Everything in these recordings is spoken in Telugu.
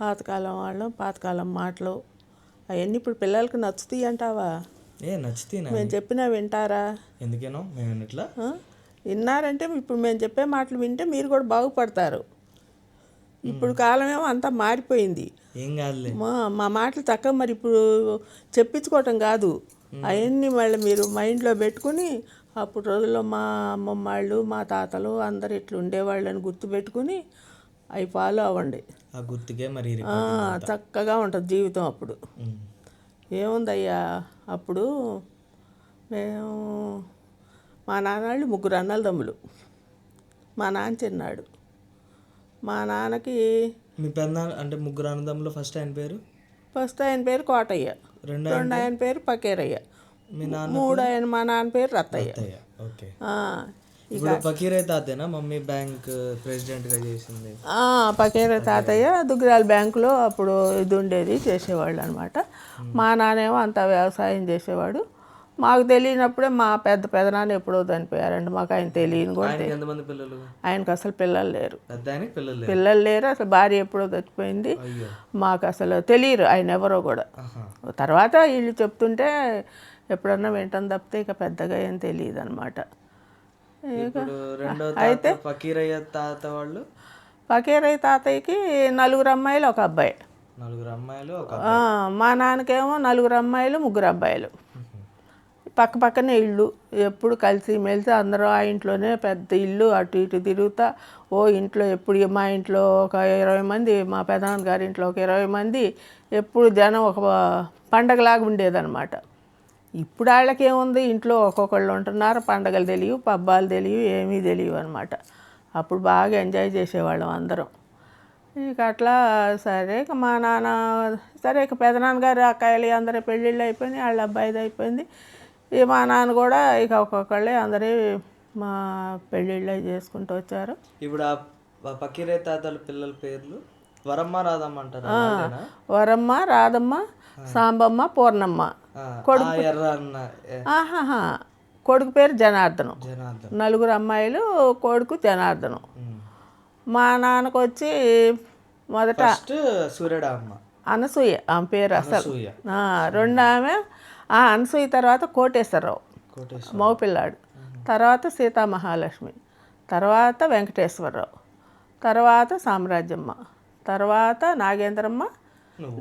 పాతకాలం వాళ్ళం, పాతకాలం మాటలు అవన్నీ ఇప్పుడు పిల్లలకి నచ్చుతాయి అంటావా? నచ్చుతాయి. మేము చెప్పినా వింటారా? ఎందుకేనో మేము ఇట్లా విన్నారంటే ఇప్పుడు మేము చెప్పే మాటలు వింటే మీరు కూడా బాగుపడతారు. ఇప్పుడు కాలమేమో అంతా మారిపోయింది. ఏం కాదులే, మా మాటలు చక్కగా మరి ఇప్పుడు చెప్పించుకోవటం కాదు, అవన్నీ మళ్ళీ మీరు మైండ్లో పెట్టుకుని అప్పుడు రోజుల్లో మా అమ్మమ్మ వాళ్ళు, మా తాతలు అందరు ఇట్లా ఉండేవాళ్ళని గుర్తుపెట్టుకుని అవి ఫాలో అవ్వండి. ఆ గుర్తుకే మరి చక్కగా ఉంటుంది జీవితం. అప్పుడు ఏముందయ్యా, అప్పుడు మేము మా నాన్నవాళ్ళు 3 అన్నదమ్ములు. మా నాన్న చిన్నాడు. మా నాన్నకి మీ పెద్ద అంటే 3 అన్నదమ్ములు. ఫస్ట్ ఆయన పేరు కోటయ్య, రెండో ఆయన పేరు పకీరయ్య, మా నాన్న పేరు రత్తయ్య. ఓకే. ఇప్పుడు పకీరయ్య తాతయ్యనా మమ్మీ బ్యాంక్ ప్రెసిడెంట్గా చేసింది? పకీరయ్య తాతయ్య దుగ్గరాల బ్యాంకులో అప్పుడు ఇది ఉండేది, చేసేవాళ్ళు అనమాట. మా నాన్నేమో అంతా వ్యవసాయం చేసేవాడు. మాకు తెలియనప్పుడే మా పెదనాన్న ఎప్పుడో చనిపోయారండి. మాకు ఆయన తెలియని కూడా. ఎంతమంది పిల్లలు ఆయనకు? అసలు పిల్లలు లేరు. పిల్లలు లేరు. అసలు భార్య ఎప్పుడో చచ్చిపోయింది. మాకు అసలు తెలియరు ఆయన ఎవరో కూడా. తర్వాత వీళ్ళు చెప్తుంటే ఎప్పుడన్నా వింటాం తప్పితే ఇక పెద్దగా ఏం తెలియదు అనమాట. అయితే పకీరయ్య తాతయ్యకి 4 అమ్మాయిలు, 1 అబ్బాయి. 4 అమ్మాయిలు, 1 మా నాన్నకేమో 4 అమ్మాయిలు, 3 అబ్బాయిలు. పక్క పక్కనే ఇళ్ళు, ఎప్పుడు కలిసి మెలిసి అందరూ ఆ ఇంట్లోనే పెద్ద ఇల్లు, అటు ఇటు తిరుగుతా. ఇంట్లో ఎప్పుడు మా ఇంట్లో ఒక 20 మంది, మా పెదనాన్న గారి ఇంట్లో ఒక 20 మంది, ఎప్పుడు జనం ఒక పండగలాగా ఉండేదన్నమాట. ఇప్పుడు వాళ్ళకి ఏముంది, ఇంట్లో ఒక్కొక్కళ్ళు ఉంటున్నారు, పండగలు తెలియవు, పబ్బాలు తెలియవు, ఏమీ తెలియవు అనమాట. అప్పుడు బాగా ఎంజాయ్ చేసేవాళ్ళం అందరం. ఇక అట్లా సరే ఇక మా నాన్న ఇక పెదనాన్నగారు అక్కాయలు అందరూ పెళ్ళిళ్ళు అయిపోయినాయి, వాళ్ళ అబ్బాయిది అయిపోయింది. మా నాన్న కూడా ఇక ఒక్కొక్కళ్ళే అందరి మా పెళ్ళిళ్ళు చేసుకుంటూ వచ్చారు. ఇప్పుడు ఆ పకీరయ్య తాతల పిల్లల పేర్లు వరమ్మ, రాధమ్మ అంటారు. వరమ్మ, రాధమ్మ, సాంబమ్మ, పూర్ణమ్మ. కొడుకు పేరు జనార్దనం. 4 అమ్మాయిలు, కొడుకు జనార్దనం. మా నాన్నకు వచ్చి మొదట అనసూయ ఆమె పేరు అసలు. రెండో ఆమె అనసూయ, తర్వాత కోటేశ్వరరావు మగపిల్లాడు, తర్వాత సీతామహాలక్ష్మి, తర్వాత వెంకటేశ్వరరావు, తర్వాత సామ్రాజ్యమ్మ, తర్వాత నాగేంద్రమ్మ,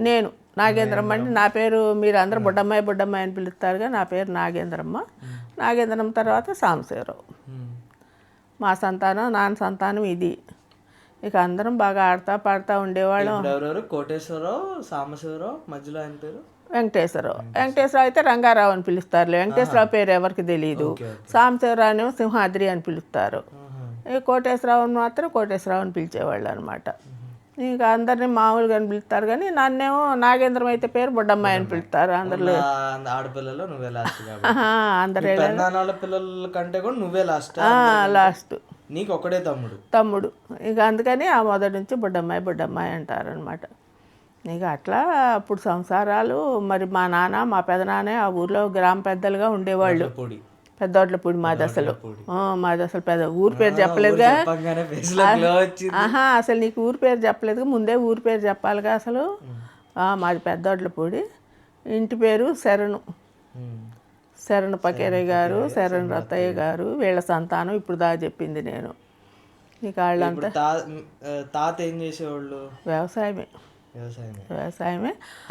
నేను నాగేంద్రమ్మ. అంటే నా పేరు మీరు అందరూ బుడ్డమ్మాయి అని పిలుస్తారుగా, నా పేరు నాగేంద్రమ్మ. నాగేంద్రమ్మ తర్వాత సాంబశివరావు. మా సంతానం, నాన్న సంతానం ఇది. ఇక అందరం బాగా ఆడతా పాడుతూ ఉండేవాళ్ళం. కోటేశ్వరరావు, సాంబశివరావు, మధ్యలో ఆయన పేరు వెంకటేశ్వరరావు అయితే రంగారావు అని పిలుస్తారులే. వెంకటేశ్వరరావు పేరు ఎవరికి తెలియదు. సాంబశివరావునేమో సింహాద్రి అని పిలుస్తారు. కోటేశ్వరరావుని మాత్రం కోటేశ్వరరావు అని పిలిచేవాళ్ళు అనమాట. ఇంకా అందరినీ మామూలుగా అని పిలుస్తారు, కానీ నన్నేమో నాగేంద్రం అయితే పేరు బుడ్డమ్మాయి అని పిలుస్తారు. అందరిలో ఆడపిల్లలు నువ్వే లాస్ట్. అందరూ పిల్లల కంటే కూడా నువ్వే లాస్ట్. నీకు ఒకడే తమ్ముడు. ఇక అందుకని ఆ మొదటి నుంచి బుడ్డమ్మాయి అంటారనమాట. ఇక అట్లా అప్పుడు సంసారాలు. మరి మా నాన్న, మా పెదనాన్నే ఆ ఊర్లో గ్రామ పెద్దలుగా ఉండేవాళ్ళు. పెద్దోట్లపూడి మాది అసలు పెద్ద ఊరి పేరు చెప్పలేదుగా. అసలు నీకు ఊరి పేరు చెప్పలేదుగా, ముందే ఊరి పేరు చెప్పాలిగా అసలు. మాది పెద్దోట్లపూడి. ఇంటి పేరు శరణు పకీరయ్య గారు, శరణు రత్తయ్య గారు, వీళ్ళ సంతానం. ఇప్పుడు దాకా చెప్పింది నేను. ఇక వాళ్ళంతా తాత ఏం చేసేవాళ్ళు? వ్యవసాయమే.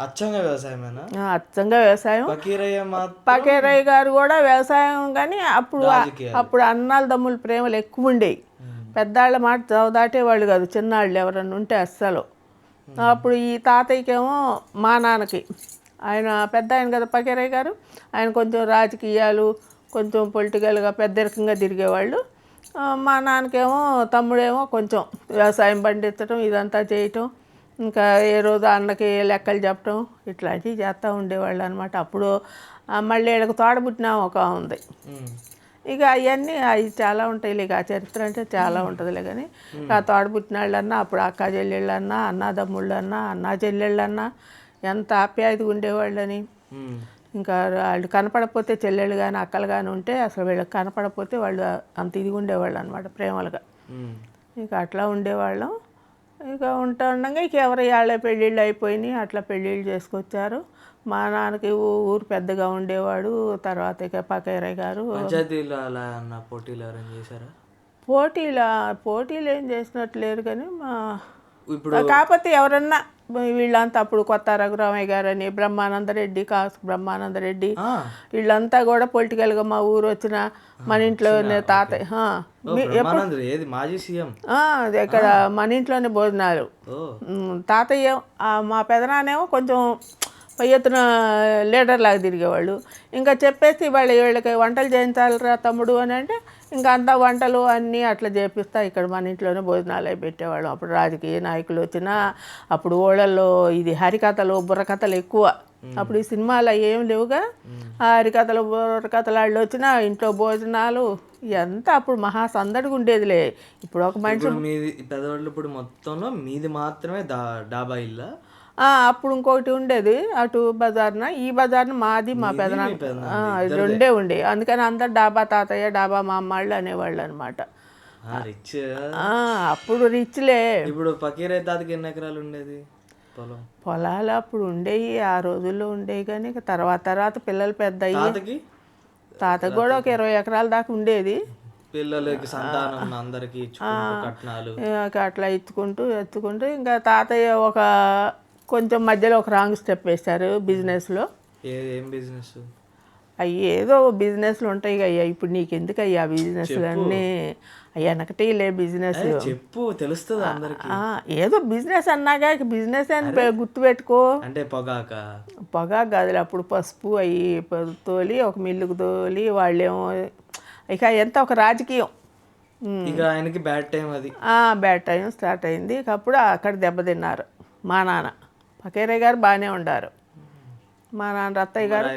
అచ్చంగా వ్యవసాయం. పకీరయ్య గారు కూడా వ్యవసాయం, కానీ అప్పుడు అన్నాళ్ళదమ్ముల ప్రేమలు ఎక్కువ ఉండేవి. పెద్దాళ్ళ మాట చదవదాటేవాళ్ళు కాదు, చిన్నాళ్ళు ఎవరన్నా ఉంటే అస్సలు. అప్పుడు ఈ తాతయ్యకేమో మా నాన్నకి, ఆయన పెద్ద ఆయన కదా పకీరయ్య గారు, ఆయన కొంచెం రాజకీయాలు, కొంచెం పొలిటికల్గా పెద్దరికంగా తిరిగేవాళ్ళు. మా నాన్నకేమో తమ్ముడేమో కొంచెం వ్యవసాయం పండించడం ఇదంతా చేయటం, ఇంకా ఏ రోజు అన్నకి లెక్కలు చెప్పడం ఇట్లాంటివి చేస్తూ ఉండేవాళ్ళు అనమాట. అప్పుడు మళ్ళీ వీళ్ళకి తోడబుట్టిన ఒక ఉంది. ఇక అవన్నీ అవి చాలా ఉంటాయి. ఇక ఆ చరిత్ర అంటే చాలా ఉంటుందిలే. కానీ ఆ తోడబుట్టిన వాళ్ళన్నా, అప్పుడు అక్క చెల్లెళ్ళన్నా, అన్నాదమ్ముళ్ళన్నా, అన్నా చెల్లెళ్ళన్నా ఎంత ఆప్యాయతగా ఉండేవాళ్ళని. ఇంకా వాళ్ళు కనపడకపోతే చెల్లెళ్ళు కానీ అక్కలు కానీ ఉంటే అసలు వీళ్ళకి కనపడకపోతే వాళ్ళు అంత ఇదిగా ఉండేవాళ్ళు అనమాట, ప్రేమలుగా. ఇంకా అట్లా ఉండేవాళ్ళం. ఇక ఉండగా ఇక ఎవరి వాళ్ళే పెళ్ళిళ్ళు అయిపోయినాయి, అట్లా పెళ్ళిళ్ళు చేసుకొచ్చారు. మా నాన్నకి ఊరు పెద్దగా ఉండేవాడు. తర్వాత ఇక పకైరయ్య గారు పంచాయతీలో అలా అన్న పోటీలు అరేంజ్ చేశారా? పోటీలు ఏం చేసినట్టు లేరు, కానీ ఇప్పుడు కాకపోతే ఎవరన్నా వీళ్ళంతా అప్పుడు కొత్త రఘురామయ్య గారని, బ్రహ్మానందరెడ్డి, కాసు బ్రహ్మానందరెడ్డి, వీళ్ళంతా కూడా పొలిటికల్గా మా ఊరు వచ్చిన మన ఇంట్లోనే తాతయ్య ఏది మాజీ సీఎం ఇక్కడ మన ఇంట్లోనే భోజనాలు. తాతయ్య మా పెదనాన్నేమో కొంచెం పై ఎత్తున లీడర్ లాగా తిరిగేవాళ్ళు. ఇంకా చెప్పేసి వీళ్ళకి వంటలు చేయించాలిరా తమ్ముడు అని అంటే ఇంకా అంతా వంటలు అన్నీ అట్లా చేపిస్తా ఇక్కడ మన ఇంట్లోనే భోజనాలు అవి పెట్టేవాళ్ళం. అప్పుడు రాజకీయ నాయకులు వచ్చినా, అప్పుడు ఓళ్ళల్లో ఇది హరికథలు బుర్రకథలు ఎక్కువ. అప్పుడు ఈ సినిమాలు అవి ఏం లేవుగా, ఆ హరికథలు బుర్రకథలు వాళ్ళు వచ్చినా ఇంట్లో భోజనాలు ఎంత అప్పుడు మహా సందడిగా ఉండేదిలే. ఇప్పుడు ఒక మనిషి మీది పెద్దవాళ్ళు ఇప్పుడు మొత్తంలో మీది మాత్రమే డాబా ఇల్లా? అప్పుడు ఇంకొకటి ఉండేది అటు బజార్న, ఈ బజార్న మాది మా పెదనాన్న రెండే ఉండే. అందుకని అందరు డాబా తాతయ్య, డాబా మా అమ్మాళ్ళు అనేవాళ్ళు అనమాట. అప్పుడు రిచ్లే. ఇప్పుడు పకీరయ్య తాతకి ఎన్ని ఎకరాలు ఉండేది పొలాలు? అప్పుడు ఉండేవి, ఆ రోజుల్లో ఉండేవి. కానీ తర్వాత పిల్లలు పెద్ద అయ్యి తాతకు కూడా ఒక 20 ఎకరాల దాకా ఉండేది. పిల్లలకి సంతానం అందరికి కట్నాలు అట్లా ఎత్తుకుంటూ ఇంకా తాతయ్య ఒక కొంచెం మధ్యలో ఒక రాంగ్ స్టెప్ వేశారు బిజినెస్లో. ఏం బిజినెస్? అవి ఏదో బిజినెస్లు ఉంటాయి అయ్యా, ఇప్పుడు నీకు ఎందుకు అయ్యా బిజినెస్లు అన్నీ అయ్యా నకటి లే బిజినెస్ చెప్పు, తెలుస్తుంది అందరికి. ఏదో బిజినెస్ అన్నాగా బిజినెస్ అని గుర్తుపెట్టుకో. అంటే పొగాకు కాదులే, అప్పుడు పసుపు అవి తోలి ఒక మిల్లుకు తోలి వాళ్ళేమో ఇక ఎంత ఒక రాజకీయం. ఇక ఆయనకి బ్యాడ్ టైం, అది బ్యాడ్ టైం స్టార్ట్ అయింది. అప్పుడు అక్కడ దెబ్బతిన్నారు మా నాన్న. పకైరయ్య గారు బాగానే ఉండారు, మా నాన్న రత్తయ్య గారు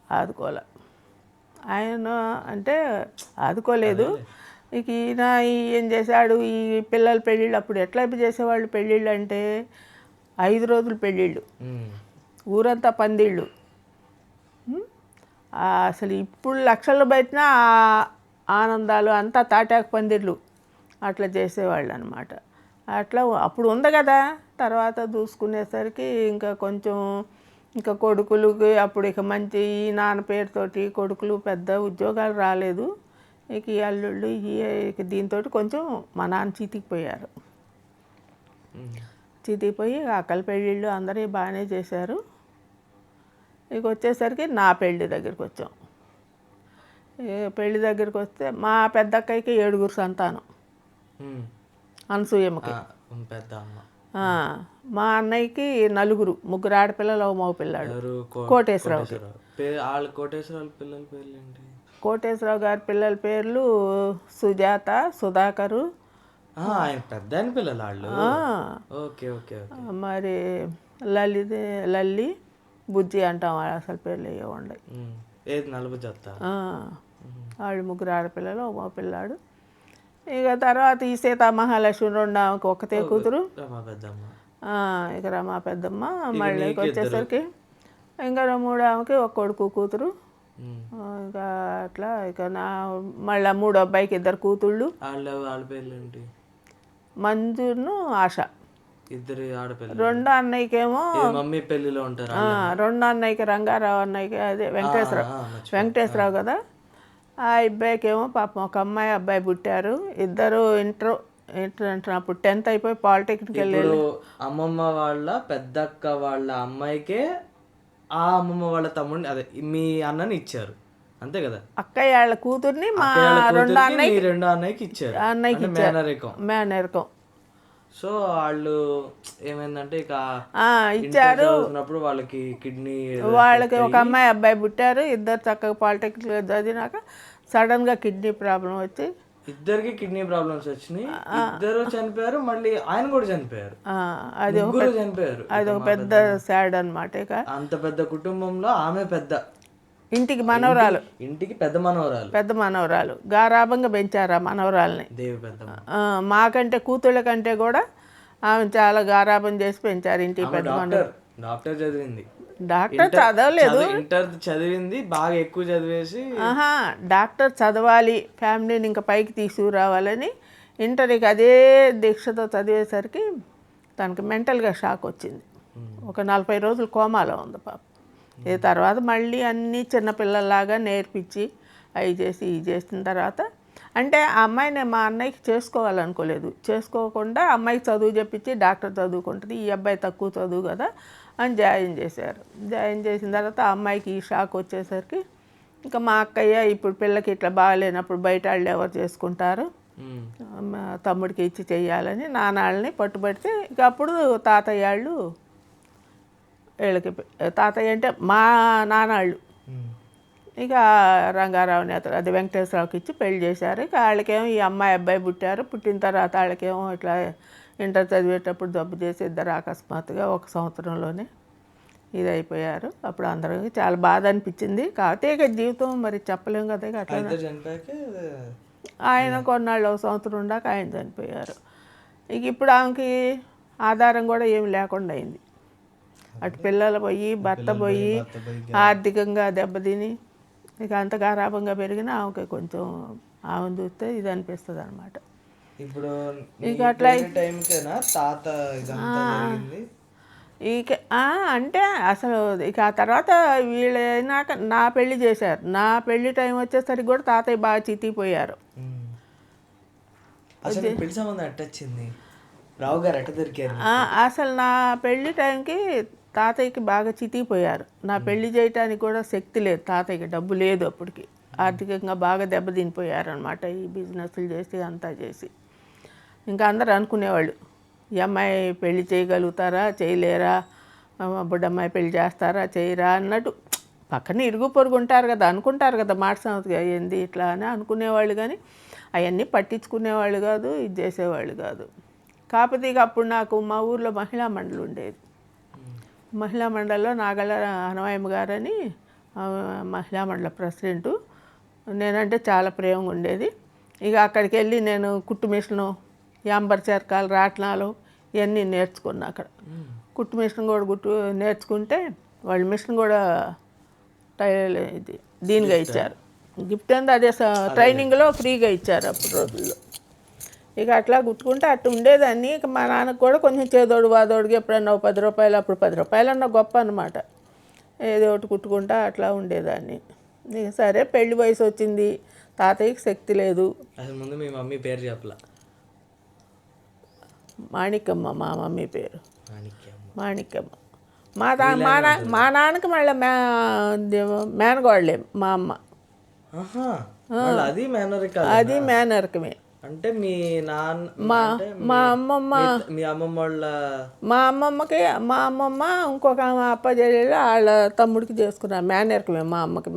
ఆదుకోలే. ఆయన అంటే ఆదుకోలేదు. ఇక ఈయన ఏం చేశాడు, ఈ పిల్లల పెళ్ళిళ్ళు అప్పుడు ఎట్లా చేసేవాళ్ళు పెళ్ళిళ్ళు అంటే 5 రోజులు పెళ్ళిళ్ళు, ఊరంతా పందిళ్ళు. అసలు ఇప్పుడు లక్షలు బయటన ఆనందాలు అంతా తాటాకు పందిళ్ళు అట్లా చేసేవాళ్ళు అనమాట. అట్లా అప్పుడు ఉంది కదా. తర్వాత చూసుకునేసరికి ఇంకా కొంచెం ఇంకా కొడుకులకి అప్పుడు ఇక మంచి ఈ నాన్న పేరుతోటి కొడుకులు పెద్ద ఉద్యోగాలు రాలేదు. ఇక ఈ అల్లుళ్ళు ఇక దీంతో కొంచెం మా నాన్న చితికిపోయారు. చితికిపోయి అక్కల పెళ్ళిళ్ళు అందరూ బాగానే చేశారు. ఇక వచ్చేసరికి నా పెళ్ళి దగ్గరికి వచ్చాం. పెళ్ళి దగ్గరికి వస్తే మా పెద్ద అక్కయ్యకి 7 సంతానం, అనసూయమ్మకి పెద్ద అమ్మ. మా అన్నయ్యకి 4, 3 ఆడపిల్లలు, ఒక మగ పిల్లాడు. కోటేశ్వరరావు కోటేశ్వరరావు గారి పిల్లల పేర్లు సుజాత, సుధాకరు. మరి లల్లి, బుజ్జి అంటాం. అసలు పేర్లు ఏవో ఉండవు. వాళ్ళు 3 ఆడపిల్లలు, ఒక మగ పిల్లాడు. ఇక తర్వాత ఈ సీతా మహాలక్ష్మి 2 ఆమెకు ఒకతే కూతురు, ఇక రమా పెద్దమ్మ. మళ్ళీ వచ్చేసరికి ఇంకా 3 ఆమెకి ఒక కొడుకు కూతురు. ఇంకా అట్లా ఇక మళ్ళీ 3వ అబ్బాయికి 2 కూతుళ్ళు, మంజును ఆశ. 2వ అన్నయ్యకేమో మమ్మీ పెళ్ళిలో ఉంటారు. 2వ అన్నయ్యకి రంగారావు అన్నయ్యకి అదే వెంకటేశ్వరరావు కదా. ఆ అబ్బాయికి ఏమో పాపం ఒక అమ్మాయి అబ్బాయి పుట్టారు. ఇద్దరు ఇంటర్ అప్పుడు 10th అయిపోయి పాలిటెక్నిక్ వెళ్ళారు. అమ్మమ్మ వాళ్ళ పెద్దక్క వాళ్ళ అమ్మాయికే ఆ అమ్మమ్మ వాళ్ళ తమ్ముడిని అదే మీ అన్నని ఇచ్చారు, అంతే కదా? అక్కయ్య వాళ్ళ కూతుర్ని మా 2వ అన్నయ్యకి ఇచ్చారు. మేనరికం. సో వాళ్ళు ఏమైందంటే ఇక ఇచ్చారు. వాళ్ళకి ఒక అమ్మాయి అబ్బాయి పుట్టారు. ఇద్దరు చక్కగా పాలిటెక్నిక్ చదివినాక సడన్గా కిడ్నీ ప్రాబ్లం వచ్చి ఇద్దరికి కిడ్నీ ప్రాబ్లమ్స్ వచ్చినాయి. ఇద్దరు చనిపోయారు, మళ్ళీ ఆయన కూడా చనిపోయారు. చనిపోయారు. అది ఒక పెద్ద సాడ్ అనమాట. ఇక అంత పెద్ద కుటుంబంలో ఆమె పెద్ద ఇంటికి మనవరాలు, ఇంటికి పెద్ద మనవరాలు. గారాభంగా పెంచారు ఆ మనవరాలని. మాకంటే కూతుళ్ళ కంటే కూడా ఆమె చాలా గారాభం చేసి పెంచారు. ఇంటికి పెద్ద డాక్టర్ చదివింది. డాక్టర్ చదవలేదు, ఇంటర్ చదివింది, బాగా ఎక్కువ చదివేసి డాక్టర్ చదవాలి, ఫ్యామిలీని ఇంకా పైకి తీసుకురావాలని ఇంటర్కి అదే దీక్షతో చదివేసరికి తనకి మెంటల్గా షాక్ వచ్చింది. ఒక 40 రోజులు కోమాలో ఉంది పాప. ఈ తర్వాత మళ్ళీ అన్నీ చిన్నపిల్లల్లాగా నేర్పించి అవి చేసి ఇవి చేసిన తర్వాత అంటే ఆ అమ్మాయిని మా అన్నయ్యకి చేసుకోవాలనుకోలేదు. చేసుకోకుండా అమ్మాయికి చదువు చెప్పించి డాక్టర్ చదువుకుంటుంది, ఈ అబ్బాయి తక్కువ చదువు కదా అని జాయిన్ చేశారు. జాయిన్ చేసిన తర్వాత ఆ అమ్మాయికి ఈ షాక్ వచ్చేసరికి ఇంకా మా అక్కయ్య ఇప్పుడు పిల్లకి ఇట్లా బాగాలేనప్పుడు బయట వాళ్ళు ఎవరు చేసుకుంటారు, మా తమ్ముడికి ఇచ్చి చెయ్యాలని నాన్నళ్ళని పట్టుబడితే ఇక అప్పుడు తాతయ్య వాళ్ళు వీళ్ళకి తాతయ్య అంటే మా నాన్నళ్ళు ఇక రంగారావుని అతను అది వెంకటేశ్వరరావుకి ఇచ్చి పెళ్లి చేశారు. ఇక వాళ్ళకేమో ఈ అమ్మాయి అబ్బాయి పుట్టారు. పుట్టిన తర్వాత వాళ్ళకేమో ఇట్లా ఇంటర్ చదివేటప్పుడు జబ్బు చేసి ఇద్దరు అకస్మాత్తుగా 1 సంవత్సరంలోనే ఇది అయిపోయారు. అప్పుడు అందరికీ చాలా బాధ అనిపించింది. కాకపోతే ఇక జీవితం మరి చెప్పలేం కదా. ఇక అట్లా ఆయన కొన్నాళ్ళు 1 సంవత్సరం ఉండాక ఆయన చనిపోయారు. ఇక ఇప్పుడు ఆమెకి ఆధారం కూడా ఏమి లేకుండా అయింది. అటు పిల్లలు పోయి భర్త పోయి ఆర్థికంగా దెబ్బతిని ఇక అంత గారాభంగా పెరిగిన ఆమెకి కొంచెం ఆమెను చూస్తే ఇది అనిపిస్తుంది అనమాట. ఇప్పుడు ఇక అట్లా ఇక అంటే అసలు ఇక ఆ తర్వాత వీళ్ళు అయినాక నా పెళ్లి చేశారు. నా పెళ్లి టైం వచ్చేసరికి కూడా తాతయ్య బాగా చితికిపోయారు. అసలు నా పెళ్లి టైంకి తాతయ్యకి బాగా చితికిపోయారు. నా పెళ్లి చేయటానికి కూడా శక్తి లేదు తాతయ్యకి, డబ్బు లేదు అప్పటికి. ఆర్థికంగా బాగా దెబ్బతినిపోయారు అనమాట. ఈ బిజినెస్లు చేసి అంతా చేసి ఇంకా అందరు అనుకునేవాళ్ళు ఈ అమ్మాయి పెళ్లి చేయగలుగుతారా చేయలేరా, బుడ్డమ్మాయి పెళ్లి చేస్తారా చేయరా అన్నట్టు పక్కన ఇరుగు పొరుగు ఉంటారు కదా, అనుకుంటారు కదా మాట సంగతిగా ఏంది ఇట్లా అని అనుకునేవాళ్ళు. కానీ అవన్నీ పట్టించుకునేవాళ్ళు కాదు, ఇది చేసేవాళ్ళు కాదు. కాకపోతే ఇక అప్పుడు నాకు మా ఊర్లో మహిళా మండలి ఉండేది. మహిళా మండలిలో నాగళ్ళ అనవాయమ్మ గారని మహిళా మండలి ప్రెసిడెంటు. నేనంటే చాలా ప్రేమగా ఉండేది. ఇక అక్కడికి వెళ్ళి నేను కుట్టు మిషను, యాంబర్ చరకాలు, రాట్నాలు ఇవన్నీ నేర్చుకున్నా. అక్కడ కుట్టు మిషన్ కూడా నేర్చుకుంటే వాళ్ళు మిషన్ కూడా ఇది దీనిగా ఇచ్చారు. గిఫ్ట్ అంతా అదే ట్రైనింగ్లో ఫ్రీగా ఇచ్చారు అప్పుడు రోజుల్లో. ఇక అట్లా కుట్టుకుంటే అట్లా ఉండేదాన్ని. ఇక మా నాన్నకు కూడా కొంచెం చేదోడు వాదోడుగా ఎప్పుడన్నా 10 రూపాయలు, అప్పుడు 10 రూపాయలు అన్న గొప్ప అనమాట. ఏదో ఒకటి కుట్టుకుంటా అట్లా ఉండేదాన్ని. ఇక సరే పెళ్లి వయసు వచ్చింది, తాతయ్యకి శక్తి లేదు. అసలు ముందు మీ మమ్మీ పేరు చెప్పలా? మాణిక్యమ్మ మా మమ్మీ పేరు. మాణిక్యమ్మ. మా నాన్నకి మళ్ళీ మేనగోడలే మా అమ్మ. అది మేనరకమే. అంటే మీ నాన్న మా అమ్మమ్మ మీ అమ్మమ్మ వాళ్ళ మా అమ్మమ్మ ఇంకొక అప్పచెల్లెలు వాళ్ళ తమ్ముడికి చేసుకున్నారు. మేనరకమే మా అమ్మకి.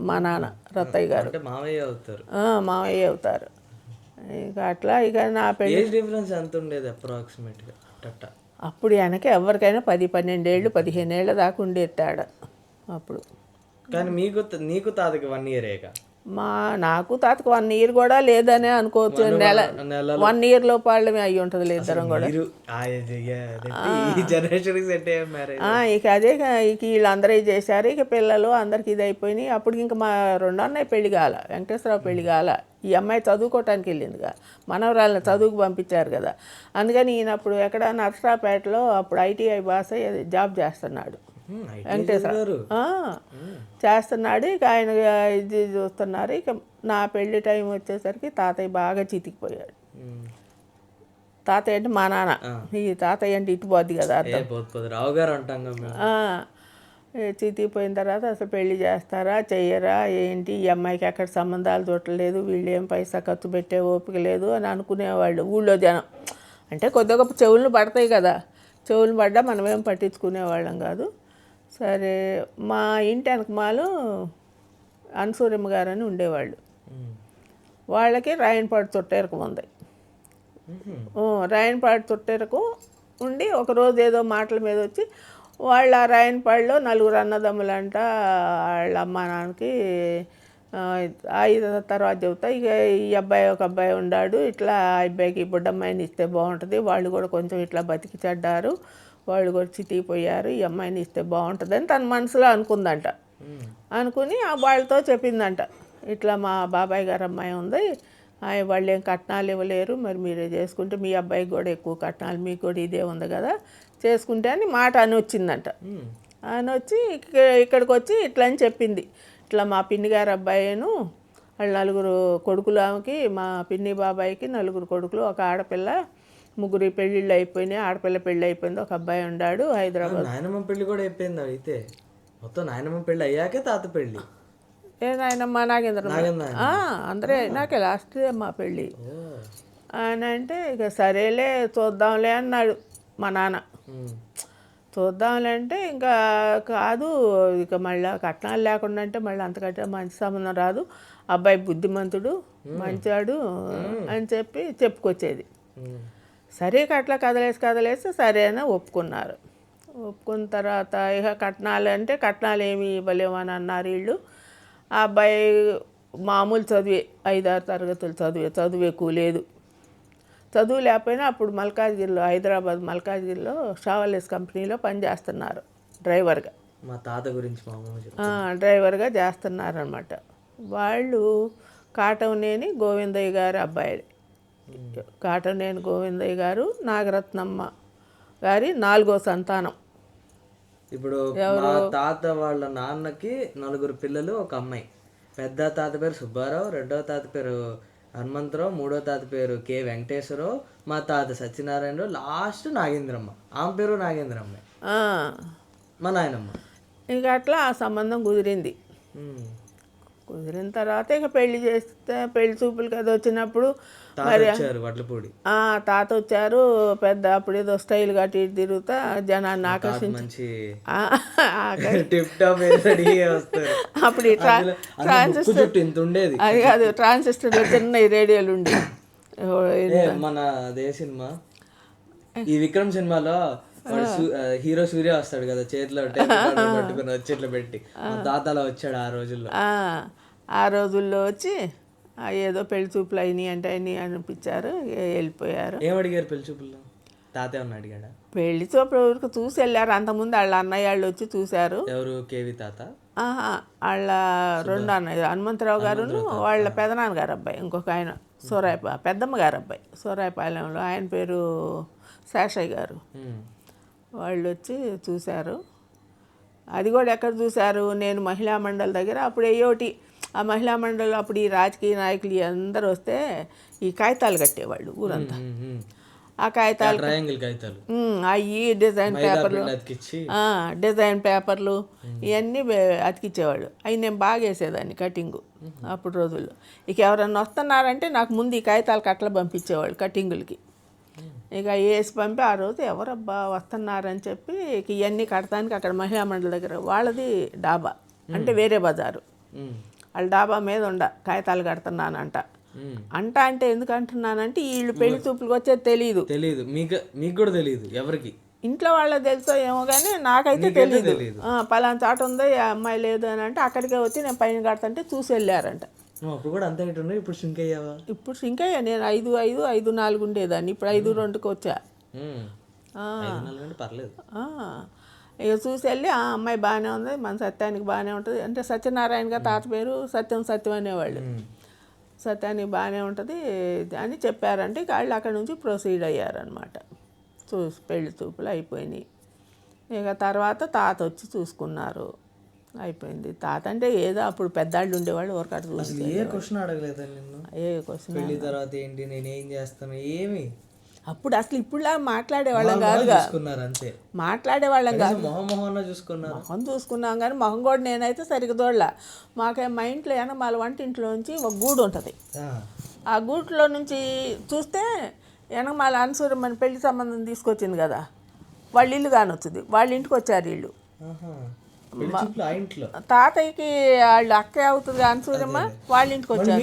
మా నాన్న రత్తయ్య గారు మావయ్య అవుతారు. మావయ్య అవుతారు. ఇక అట్లా ఇక నా పెళ్లి డిఫరెన్స్ ఎంత ఉండేది అప్రాక్సిమేట్గా? అప్పుడు వెనక ఎవరికైనా 10-12 ఏళ్ళు 15 ఏళ్ళ దాకా ఉండేది తేడా అప్పుడు. కానీ నీకు తాతకి 1 ఇయరేగా? నాకు తాతకు 1 ఇయర్ కూడా లేదనే అనుకోవచ్చు. 1 ఇయర్ లోపు వాళ్ళమే అయ్యి ఉంటుంది ఇద్దరం కూడా. ఇక అదే ఇక వీళ్ళందరూ చేశారు. ఇక పిల్లలు అందరికి ఇది అయిపోయినాయి. అప్పుడు ఇంకా మా 2 అన్నయ్య పెళ్లి కాల, వెంకటేశ్వరరావు పెళ్లి కాల. ఈ అమ్మాయి చదువుకోవటానికి వెళ్ళిందిగా, మనవరాళ్ళని చదువుకు పంపించారు కదా. అందుకని ఈయన అప్పుడు ఎక్కడ నర్సరాపేటలో అప్పుడు ITI బాస్ జాబ్ చేస్తున్నాడు. వెంకటేశ్వర చేస్తున్నాడు. ఇక ఆయన ఇది చూస్తున్నారు. ఇక నా పెళ్లి టైం వచ్చేసరికి తాతయ్య బాగా చితికిపోయాడు. తాతయ్య అంటే మా నాన్న, ఈ తాతయ్య అంటే ఇటు పోద్ది కదా అర్థం. చితికిపోయిన తర్వాత అసలు పెళ్లి చేస్తారా చెయ్యరా ఏంటి, ఈ అమ్మాయికి ఎక్కడ సంబంధాలు చూడలేదు, వీళ్ళు ఏం పైసా ఖర్చు పెట్టే ఓపిక లేదు అని అనుకునేవాళ్ళు ఊళ్ళో జనం. అంటే కొద్దిగా చెవులను పడతాయి కదా, చెవులు పడ్డా మనమేం పట్టించుకునేవాళ్ళం కాదు. సరే మా ఇంటి వెనకమాలు అన్సూరమ్మ గారని ఉండేవాళ్ళు. వాళ్ళకి రాయనపాడు చుట్టేరకు ఉంది. రాయనపాడు చుట్టేరకు ఉండి ఒకరోజు ఏదో మాటల మీద వచ్చి వాళ్ళ రాయనపాడులో 4 అన్నదమ్ములంట. వాళ్ళ అమ్మ నాన్నకి తర్వాత చెబుతా ఇక ఈ అబ్బాయి ఒక అబ్బాయి ఉన్నాడు, ఇట్లా ఆ అబ్బాయికి బుడ్డమ్మాయిని ఇస్తే బాగుంటుంది, వాళ్ళు కూడా కొంచెం ఇట్లా బతికి చెడ్డారు, వాళ్ళు కూడా చితికిపోయారు, ఈ అమ్మాయిని ఇస్తే బాగుంటుందని తన మనసులో అనుకుందంట. అనుకుని వాళ్ళతో చెప్పిందంట, ఇట్లా మా బాబాయ్ గారు అమ్మాయి ఉంది, వాళ్ళు ఏం కట్నాలు ఇవ్వలేరు, మరి మీరే చేసుకుంటే మీ అబ్బాయికి కూడా ఎక్కువ కట్నాలు, మీకు కూడా ఇదే ఉంది కదా చేసుకుంటే అని మాట అని వచ్చిందంట. అని వచ్చి ఇక్కడికి వచ్చి ఇట్లా అని చెప్పింది, ఇట్లా మా పిన్ని గారు అబ్బాయిను వాళ్ళు 4 కొడుకులు, ఆమెకి మా పిన్ని బాబాయికి 4 కొడుకులు, ఒక ఆడపిల్ల, 3 పెళ్ళిళ్ళు అయిపోయినాయి, ఆడపిల్ల పెళ్ళి అయిపోయింది, ఒక అబ్బాయి ఉన్నాడు హైదరాబాద్. నాయనమ్మ పెళ్ళి కూడా అయిపోయింది అయితే, మొత్తం నాయనమ్మ పెళ్ళి అయ్యాకే తాత పెళ్ళి. ఏ నాయనమ్మ నాగేంద్ర అందరే నాకే లాస్ట్ మా పెళ్ళి అని అంటే, ఇక సరేలే చూద్దాంలే అన్నాడు మా నాన్న. చూద్దాంలే అంటే ఇంకా కాదు, ఇక మళ్ళీ కట్నాలు లేకుండా అంటే మళ్ళీ అంతకంటే మంచి సంబంధం రాదు, అబ్బాయి బుద్ధిమంతుడు మంచాడు అని చెప్పి చెప్పుకొచ్చేది. సరే అట్లా కదలేసి సరే అని ఒప్పుకున్నారు. ఒప్పుకున్న తర్వాత ఇక కట్నాలు అంటే కట్నాలు ఏమి ఇవ్వలేమని అన్నారు వీళ్ళు. ఆ అబ్బాయి మామూలు చదివే, 5-6 తరగతులు చదువు ఎక్కువ లేదు. చదువు లేకపోయినా అప్పుడు మల్కాజ్గిరిలో, హైదరాబాద్ మల్కాజ్గిరిలో షావలేస్ కంపెనీలో పనిచేస్తున్నారు డ్రైవర్గా. మా తాత గురించి డ్రైవర్గా చేస్తున్నారు అనమాట. వాళ్ళు కాటవనేని గోవిందయ్య గారు అబ్బాయి. కాటవనేని గోవిందయ్య గారు నాగరత్నమ్మ గారి 4వ సంతానం. ఇప్పుడు మా తాత వాళ్ళ నాన్నకి 4 పిల్లలు, ఒక అమ్మాయి. పెద్ద తాత పేరు సుబ్బారావు, 2వ తాత పేరు హనుమంతరావు, 3వ తాత పేరు కె వెంకటేశ్వరరావు, మా తాత సత్యనారాయణరావు, లాస్ట్ నాగేంద్రమ్మ, ఆమె పేరు నాగేంద్రమ్మ, మా నాయనమ్మ. ఇక అట్లా ఆ సంబంధం కుదిరింది. కుదిరిన తర్వాత ఇక పెళ్లి చేస్తే, పెళ్లి చూపులు కదా వచ్చినప్పుడు మరి వడ్లపూడి తాత వచ్చారు, పెద్ద అప్పుడు ఏదో స్టైల్ అటు ఇటు తిరుగుతా జనాన్ని ఆకర్షించి అప్పుడు ట్రాన్సిస్టర్ అది కాదు, ట్రాన్సిస్టర్లో చిన్న రేడియోలు ఉండి మన అదే సినిమా, ఈ విక్రమ్ సినిమాలో హీరో సూర్య వస్తాడు కదా, చేతిలో పట్టుకుని వచ్చేట్లు పెట్టి, తాతలా వచ్చాడు ఆ రోజుల్లో. ఆ రోజుల్లో వచ్చి ఏదో పెళ్లి చూపులు అయినాయి అంటే అయినాయి అనిపించారు, వెళ్ళిపోయారు. ఏమడిగారు పెళ్లి చూపుల్లో? తాతే ఉన్న అడిగాడా? పెళ్లి చూపుల ఊరికి చూసి వెళ్ళారు. అంతకుముందు వాళ్ళ అన్నయ్య వాళ్ళు వచ్చి చూశారు. ఎవరు? కేవి తాత? వాళ్ళ 2 అన్నయ్య, హనుమంతరావు గారును వాళ్ళ పెదనాన్నగారు అబ్బాయి, ఇంకొక ఆయన పెద్దమ్మ గారు అబ్బాయి సూరాయపాలెంలో, ఆయన పేరు శేషయ్య గారు. వాళ్ళు వచ్చి చూశారు. అది కూడా ఎక్కడ చూశారు, నేను మహిళా మండలి దగ్గర, అప్పుడు ఏయోటి ఆ మహిళా మండలి అప్పుడు ఈ రాజకీయ నాయకులు అందరూ వస్తే ఈ కాగితాలు కట్టేవాళ్ళు ఊరంతా. ఆ కాగితాలు అవి డిజైన్ పేపర్లు ఇవన్నీ అతికిచ్చేవాళ్ళు. అవి నేను బాగా వేసేదాన్ని కటింగు అప్పుడు రోజుల్లో. ఇక ఎవరన్నా వస్తున్నారంటే నాకు ముందు ఈ కాగితాలు కట్టలు పంపించేవాళ్ళు కటింగులకి. ఇక వేసి పంపి ఆ రోజు ఎవరబ్బా వస్తున్నారని చెప్పి ఇక ఇవన్నీ కడతానికి అక్కడ మహిళా మండలి దగ్గర వాళ్ళది డాబా, అంటే వేరే బజారు, వాళ్ళ డాబా మీద కాగితాలు కడుతున్నానంట. అంటే ఎందుకు అంటున్నానంటే వీళ్ళు పెళ్లి చూపులకు వచ్చేది తెలియదు. మీకు కూడా తెలియదు, ఎవరికి ఇంట్లో వాళ్ళకి తెలుసో ఏమో కానీ నాకైతే తెలియదు. పలానా చాట ఉందో ఈ అమ్మాయి లేదు అని అంటే అక్కడికే వచ్చి నేను పైన కడతంటే చూసి వెళ్ళారంట. అప్పుడు కూడా అంతే. ఇప్పుడు సింక్ అయ్యావా? ఇప్పుడు సింక్ అయ్యా. నేను 5-4 ఉండేదాన్ని, ఇప్పుడు 5-2కి వచ్చా. పర్లేదు. ఇక చూసి వెళ్ళి ఆ అమ్మాయి బాగానే ఉంది, మన సత్యానికి బాగానే ఉంటుంది, అంటే సత్యనారాయణగా తాత పేరు సత్యం అనేవాళ్ళు, సత్యానికి బాగానే ఉంటుంది అని చెప్పారంటే ఇక వాళ్ళు అక్కడ నుంచి ప్రొసీడ్ అయ్యారనమాట. పెళ్లి చూపులు అయిపోయినాయి. ఇక తర్వాత తాత వచ్చి చూసుకున్నారు, అయిపోయింది. తాత అంటే ఏదో అప్పుడు పెద్దాళ్ళు ఉండేవాళ్ళు, ఊరకట చూసి ఏ క్వశ్చన్ అడగలేదా నిన్ను? ఏ క్వశ్చన్? పెళ్లి తర్వాత ఏంటి, నేనేం చేస్తాను, ఏమి అప్పుడు అసలు ఇప్పుడులా మాట్లాడేవాళ్ళం కాదుగా, మాట్లాడేవాళ్ళం కాదు. మొహం చూసుకున్నాం కానీ మొహం కూడా నేనైతే సరిగ్గా దోడలా. మా ఇంట్లో మా వంటింట్లోంచి ఒక గూడు ఉంటుంది. ఆ గూట్లో నుంచి చూస్తే వెనకమాల అనసూరమ్మ పెళ్లి సంబంధం తీసుకొచ్చింది కదా, వాళ్ళ ఇల్లు కానొచ్చింది. వాళ్ళ ఇంటికి వచ్చారు వీళ్ళు. తాతయ్యకి వాళ్ళు అక్కే అవుతుంది అనసూరమ్మ, వాళ్ళ ఇంటికి వచ్చారు.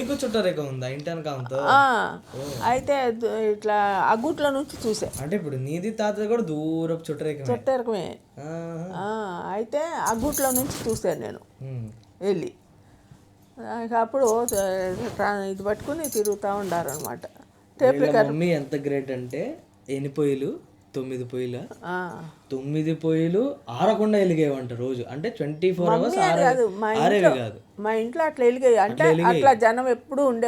అయితే ఇట్లా ఆ గూట్లో నుంచి చూసా. అంటే ఇప్పుడు నీది తాత కూడా దూరపు చుట్టరకమే. అయితే ఆ గూట్లో నుంచి చూసాను నేను వెళ్ళి. అప్పుడు ఇది పట్టుకుని తిరుగుతూ ఉండారు అనమాట. మమ్మీ ఎంత గ్రేట్ అంటే 8 పొయ్యిలు 9 పొయ్యిల 9 పొయ్యిలు ఆరకుండా వెలిగేవంట రోజు. అంటే 24 hours మా ఇంట్లో అట్లా వెలిగాయి. అంటే అట్లా జనం ఎప్పుడు ఉండే